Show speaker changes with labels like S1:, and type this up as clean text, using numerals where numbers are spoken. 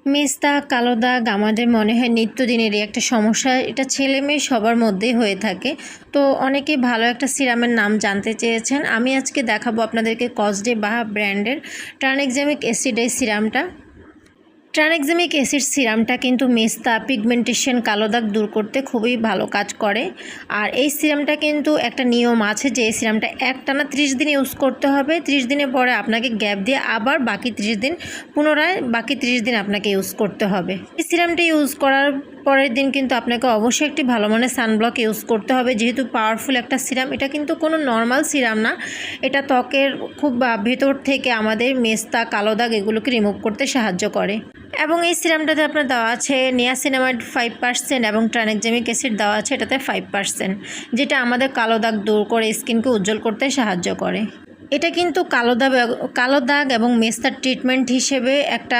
S1: মেস্তা কালো দাগ আমাদের মনে হয় নিত্যদিনেরই একটা সমস্যা। এটা ছেলে মেয়ে সবার মধ্যেই হয়ে থাকে। তো অনেকেই ভালো একটা সিরামের নাম জানতে চেয়েছেন। আমি আজকে দেখাবো আপনাদেরকে কসডে বাহা ব্র্যান্ডের ট্রানএক্সামিক অ্যাসিড এই সিরামটা। ট্রানএক্সামিক অ্যাসিড সিরামটা কিন্তু মেস্তা পিগমেন্টেশন কালো দাগ দূর করতে খুবই ভালো কাজ করে। আর এই সিরামটা কিন্তু একটা নিয়ম আছে যে এই সিরামটা একটানা 30 দিন ইউজ করতে হবে। 30 দিনের পরে আপনাকে গ্যাপ দিয়ে আবার বাকি 30 দিন পুনরায় বাকি 30 দিন আপনাকে ইউজ করতে হবে। এই সিরামটা ইউজ করার পরের দিন কিন্তু আপনাকে অবশ্যই একটি ভালো মানের সানব্লক ইউজ করতে হবে, যেহেতু পাওয়ারফুল একটা সিরাম। এটা কিন্তু কোনো নর্মাল সিরাম না, এটা ত্বকের খুব ভেতর থেকে আমাদের মেস্তা কালো দাগ এগুলোকে রিমুভ করতে সাহায্য করে। এবং এই সিরামটাতে আপনার দেওয়া আছে নিয়াসিনামাইড 5% এবং ট্রানএক্সামিক অ্যাসিড দেওয়া আছে এটাতে 5%, যেটা আমাদের কালো দাগ দূর করে স্কিনকে উজ্জ্বল করতে সাহায্য করে। এটা কিন্তু কালো দাগ এবং মেস্তার ট্রিটমেন্ট হিসেবে একটা